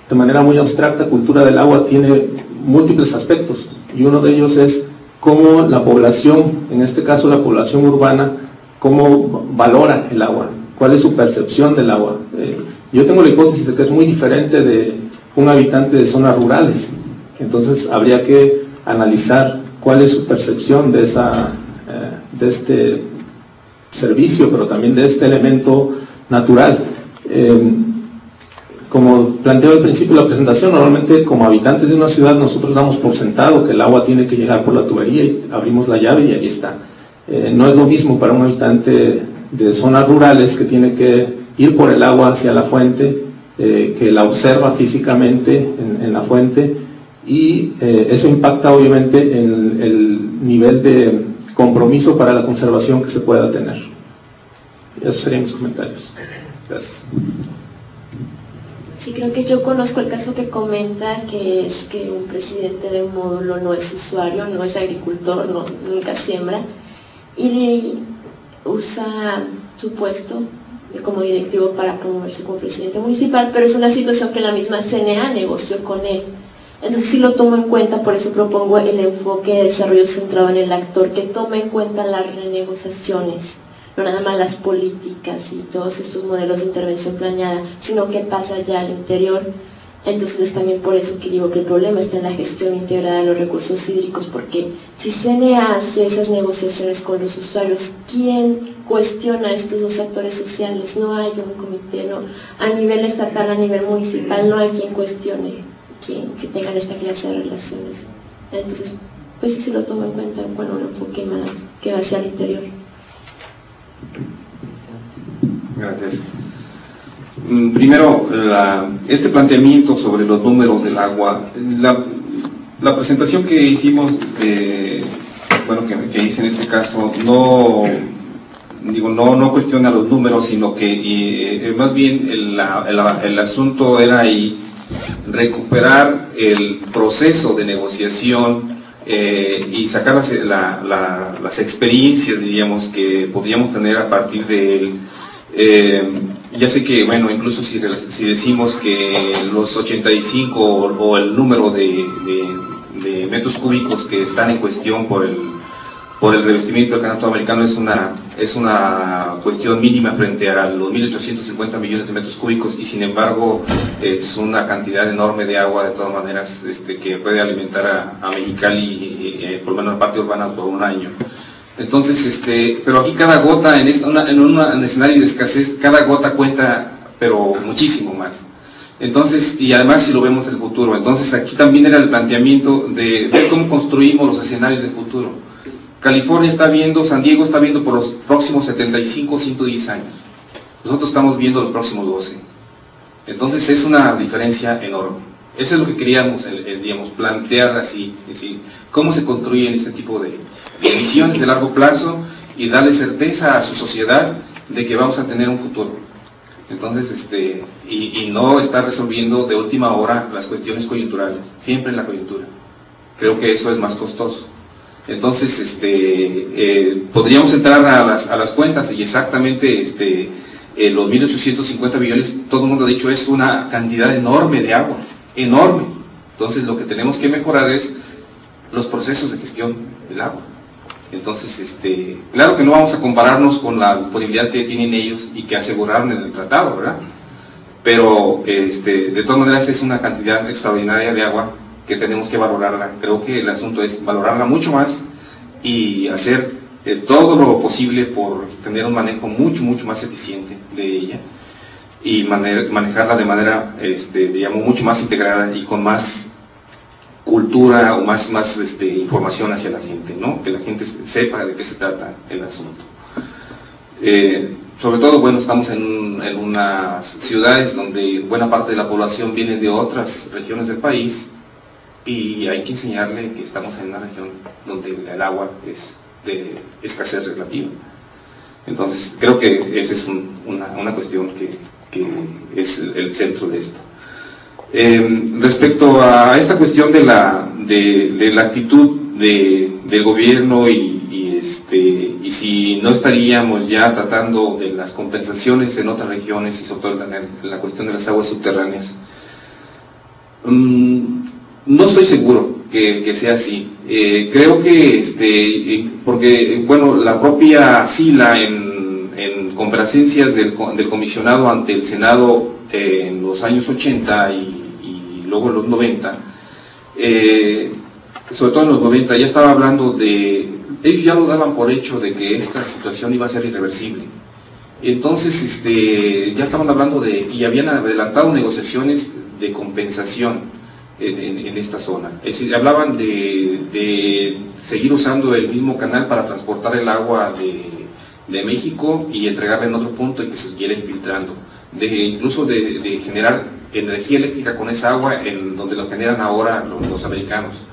de manera muy abstracta cultura del agua tiene múltiples aspectos, y uno de ellos es cómo la población, en este caso la población urbana, cómo valora el agua, cuál es su percepción del agua. Yo tengo la hipótesis de que es muy diferente de un habitante de zonas rurales, entonces habría que analizar cuál es su percepción de este servicio, pero también de este elemento natural. Como planteaba al principio de la presentación, normalmente como habitantes de una ciudad nosotros damos por sentado que el agua tiene que llegar por la tubería y abrimos la llave y ahí está. No es lo mismo para un habitante de zonas rurales que tiene que ir por el agua hacia la fuente, que la observa físicamente en la fuente, y eso impacta obviamente en el nivel de compromiso para la conservación que se pueda tener. Esos serían mis comentarios. Gracias. Sí, creo que yo conozco el caso que comenta, que es que un presidente de un módulo no es usuario, no es agricultor, nunca siembra, y usa su puesto como directivo para promoverse como presidente municipal, pero es una situación que la misma CNA negoció con él. Entonces sí lo tomo en cuenta, por eso propongo el enfoque de desarrollo centrado en el actor, que tome en cuenta las renegociaciones, no nada más las políticas y todos estos modelos de intervención planeada, sino qué pasa ya al interior. Entonces es también por eso que digo que el problema está en la gestión integrada de los recursos hídricos, porque si CNA hace esas negociaciones con los usuarios, ¿quién cuestiona a estos dos actores sociales? No hay un comité, no, a nivel estatal, a nivel municipal, no hay quien cuestione, que tengan esta clase de relaciones. Entonces, pues sí se lo tomo en cuenta cuando un enfoque más que va hacia el interior. Gracias. Primero, este planteamiento sobre los números del agua, la presentación que hicimos, bueno, que hice en este caso, no cuestiona los números, sino que más bien el asunto era ahí recuperar el proceso de negociación y sacar las experiencias, diríamos, que podríamos tener a partir de él. Ya sé que, bueno, incluso si decimos que los 85 o el número de metros cúbicos que están en cuestión por el revestimiento del canal americano es una cuestión mínima frente a los 1.850 millones de metros cúbicos, y sin embargo es una cantidad enorme de agua de todas maneras, que puede alimentar a Mexicali, por lo menos la parte urbana, por un año. Entonces, pero aquí cada gota, en un escenario de escasez, cada gota cuenta, pero muchísimo más. Entonces, y además si lo vemos en el futuro, entonces aquí también era el planteamiento de ver cómo construimos los escenarios del futuro. California está viendo, San Diego está viendo por los próximos 75 o 110 años. Nosotros estamos viendo los próximos 12. Entonces es una diferencia enorme. Eso es lo que queríamos, digamos, plantear así, es decir, cómo se construyen este tipo de visiones de largo plazo y darle certeza a su sociedad de que vamos a tener un futuro. Entonces, y no estar resolviendo de última hora las cuestiones coyunturales, siempre en la coyuntura. Creo que eso es más costoso. Entonces, podríamos entrar a las cuentas y exactamente los 1.850 millones, todo el mundo ha dicho, es una cantidad enorme de agua, enorme. Entonces, lo que tenemos que mejorar es los procesos de gestión del agua. Entonces, claro que no vamos a compararnos con la disponibilidad que tienen ellos y que aseguraron en el tratado, ¿verdad? Pero, de todas maneras, es una cantidad extraordinaria de agua que tenemos que valorarla. Creo que el asunto es valorarla mucho más y hacer todo lo posible por tener un manejo mucho más eficiente de ella y manejarla de manera, digamos, mucho más integrada y con más cultura o más información hacia la gente, ¿no? Que la gente sepa de qué se trata el asunto. Sobre todo, bueno, estamos en unas ciudades donde buena parte de la población viene de otras regiones del país y hay que enseñarle que estamos en una región donde el agua es de escasez relativa. Entonces, creo que esa es una cuestión que es el centro de esto. Respecto a esta cuestión de la actitud del gobierno y si no estaríamos ya tratando de las compensaciones en otras regiones y sobre todo en la cuestión de las aguas subterráneas, no estoy seguro que sea así. Creo que porque bueno, la propia SILA en comparecencias del comisionado ante el Senado en los años 80 y luego en los 90, sobre todo en los 90, ya estaba hablando de, ellos ya lo daban por hecho de que esta situación iba a ser irreversible. Entonces ya estaban hablando de, y habían adelantado negociaciones de compensación en esta zona. Es decir, hablaban de seguir usando el mismo canal para transportar el agua de México y entregarla en otro punto y que se siguiera infiltrando. Incluso de generar energía eléctrica con esa agua en donde lo generan ahora los americanos.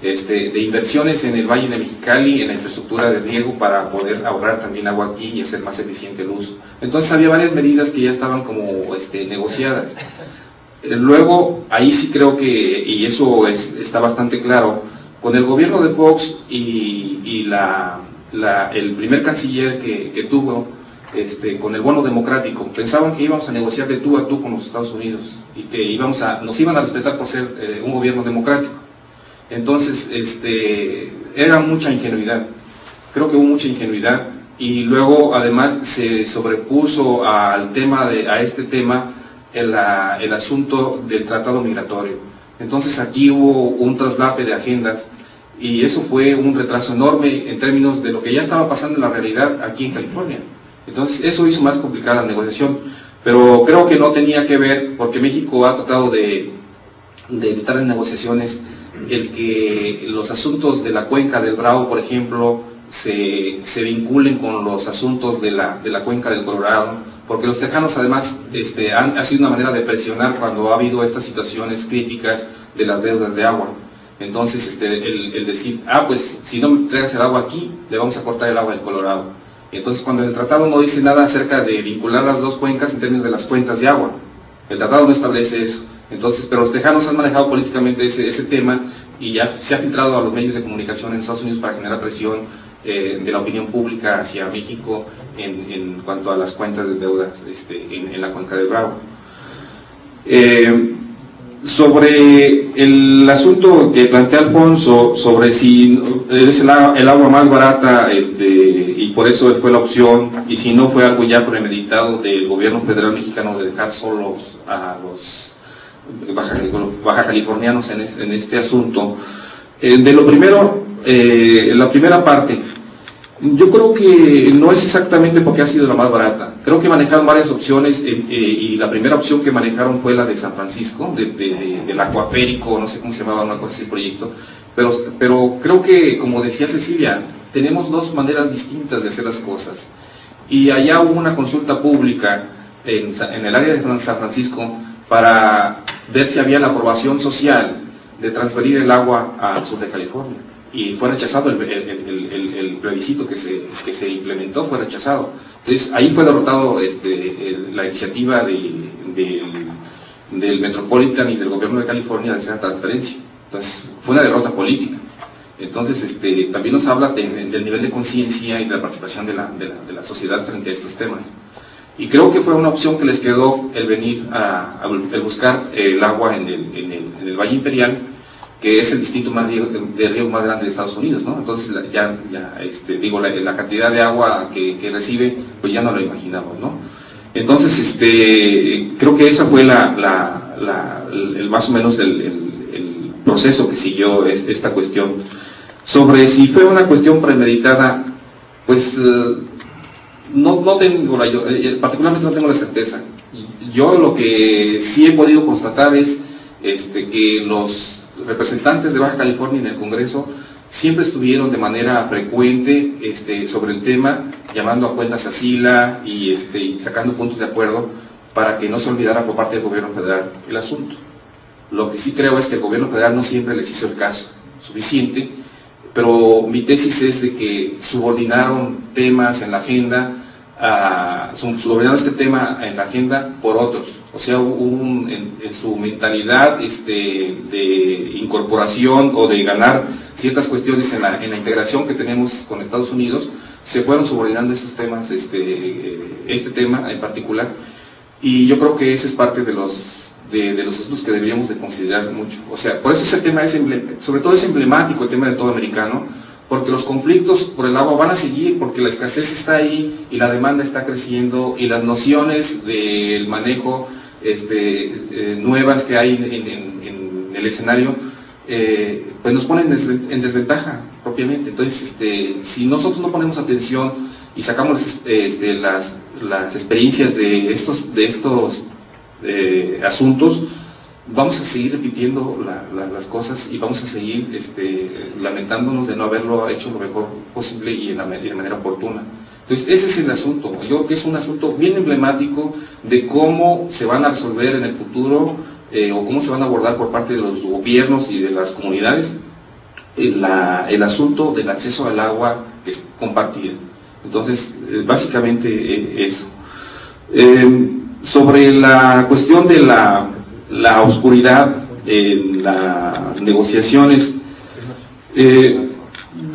De inversiones en el Valle de Mexicali, en la infraestructura de riego para poder ahorrar también agua aquí y hacer más eficiente el uso. Entonces había varias medidas que ya estaban como negociadas. Luego, ahí sí creo que, y eso está bastante claro, con el gobierno de Fox y el primer canciller que tuvo, con el bono democrático, pensaban que íbamos a negociar de tú a tú con los Estados Unidos y que nos iban a respetar por ser un gobierno democrático. Entonces, era mucha ingenuidad, creo que hubo mucha ingenuidad, y luego además se sobrepuso a este tema el asunto del tratado migratorio. Entonces aquí hubo un traslape de agendas y eso fue un retraso enorme en términos de lo que ya estaba pasando en la realidad aquí en California. Entonces eso hizo más complicada la negociación, pero creo que no tenía que ver, porque México ha tratado de evitar en negociaciones el que los asuntos de la cuenca del Bravo, por ejemplo, se vinculen con los asuntos de la cuenca del Colorado, porque los tejanos además ha sido una manera de presionar cuando ha habido estas situaciones críticas de las deudas de agua. Entonces el decir, pues si no me entregas el agua aquí, le vamos a cortar el agua del Colorado. Entonces cuando el tratado no dice nada acerca de vincular las dos cuencas en términos de las cuentas de agua, el tratado no establece eso. Entonces, pero los tejanos han manejado políticamente ese tema y ya se ha filtrado a los medios de comunicación en Estados Unidos para generar presión de la opinión pública hacia México en cuanto a las cuentas de deudas en la cuenca del Bravo. Sobre el asunto que plantea Alfonso, sobre si es el agua más barata y por eso fue la opción, y si no fue algo ya premeditado del gobierno federal mexicano de dejar solos a los baja californianos en este asunto. De lo primero, la primera parte, yo creo que no es exactamente porque ha sido la más barata. Creo que manejaron varias opciones y la primera opción que manejaron fue la de San Francisco, del acuaférico, no sé cómo se llamaba una cosa así el proyecto, pero creo que, como decía Cecilia, tenemos dos maneras distintas de hacer las cosas. Y allá hubo una consulta pública en el área de San Francisco para ver si había la aprobación social de transferir el agua al sur de California. Y fue rechazado el plebiscito que se implementó, fue rechazado. Entonces ahí fue derrotado la iniciativa del Metropolitan y del gobierno de California de hacer esa transferencia. Entonces fue una derrota política. Entonces también nos habla del nivel de conciencia y de la participación de la sociedad frente a estos temas. Y creo que fue una opción que les quedó el venir el buscar el agua en el Valle Imperial, que es el distrito de riego más grande de Estados Unidos, ¿no? Entonces la cantidad de agua que recibe, pues ya no lo imaginamos, ¿no? Entonces creo que esa fue más o menos el proceso que siguió esta cuestión. Sobre si fue una cuestión premeditada, pues no tengo particularmente no tengo la certeza. Yo lo que sí he podido constatar es que los representantes de Baja California en el Congreso siempre estuvieron de manera frecuente sobre el tema, llamando a cuentas a Sila y sacando puntos de acuerdo para que no se olvidara por parte del gobierno federal el asunto. Lo que sí creo es que el gobierno federal no siempre les hizo el caso suficiente, pero mi tesis es de que subordinaron temas en la agenda, subordinaron este tema en la agenda por otros. O sea, en su mentalidad de incorporación o de ganar ciertas cuestiones en la integración que tenemos con Estados Unidos, se fueron subordinando esos temas, este tema en particular, y yo creo que ese es parte de los asuntos que deberíamos de considerar mucho. O sea, por eso ese tema sobre todo es emblemático, el tema del todo americano, porque los conflictos por el agua van a seguir, porque la escasez está ahí y la demanda está creciendo y las nociones del manejo nuevas que hay en el escenario pues nos ponen en desventaja propiamente. Entonces si nosotros no ponemos atención y sacamos las experiencias de estos asuntos, vamos a seguir repitiendo las cosas y vamos a seguir lamentándonos de no haberlo hecho lo mejor posible y de manera oportuna. Entonces ese es el asunto. Yo creo que es un asunto bien emblemático de cómo se van a resolver en el futuro o cómo se van a abordar por parte de los gobiernos y de las comunidades el asunto del acceso al agua compartida. Entonces básicamente eso. Sobre la cuestión de la oscuridad en las negociaciones,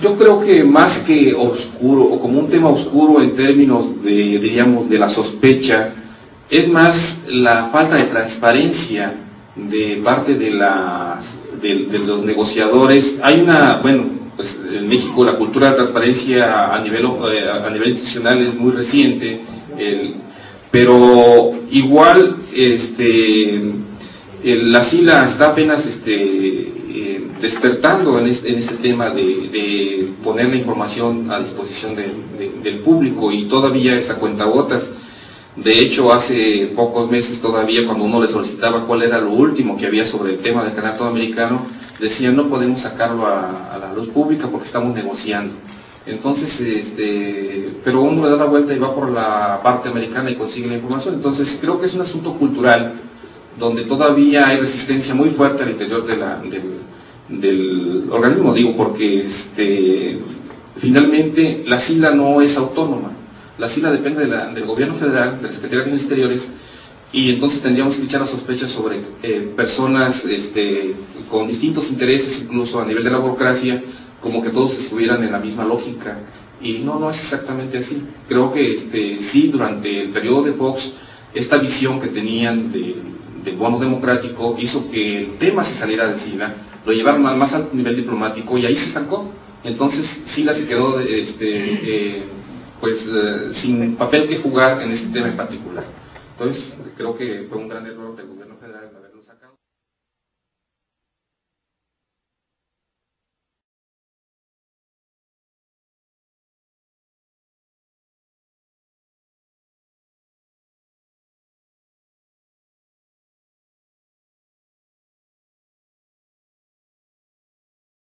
yo creo que más que oscuro o como un tema oscuro en términos de, diríamos, de la sospecha, es más la falta de transparencia de parte de los negociadores. Hay una, bueno, pues en México la cultura de transparencia a nivel institucional es muy reciente, pero igual la SILA está apenas despertando en este tema de poner la información a disposición del público, y todavía es a cuentagotas. De hecho, hace pocos meses todavía, cuando uno le solicitaba cuál era lo último que había sobre el tema del canal todoamericano, decían no podemos sacarlo a la luz pública porque estamos negociando. Entonces, pero uno le da la vuelta y va por la parte americana y consigue la información. Entonces creo que es un asunto cultural donde todavía hay resistencia muy fuerte al interior del organismo, digo, porque finalmente la SILA no es autónoma. La SILA depende del gobierno federal, de la Secretaría de Relaciones Exteriores, y entonces tendríamos que echar la sospecha sobre personas con distintos intereses, incluso a nivel de la burocracia, como que todos estuvieran en la misma lógica, y no es exactamente así. Creo que sí, durante el periodo de Fox, esta visión que tenían del bono democrático hizo que el tema se saliera de SILA, lo llevaron al más alto nivel diplomático y ahí se estancó. Entonces SILA se quedó sin papel que jugar en este tema en particular. Entonces creo que fue un gran error del gobierno.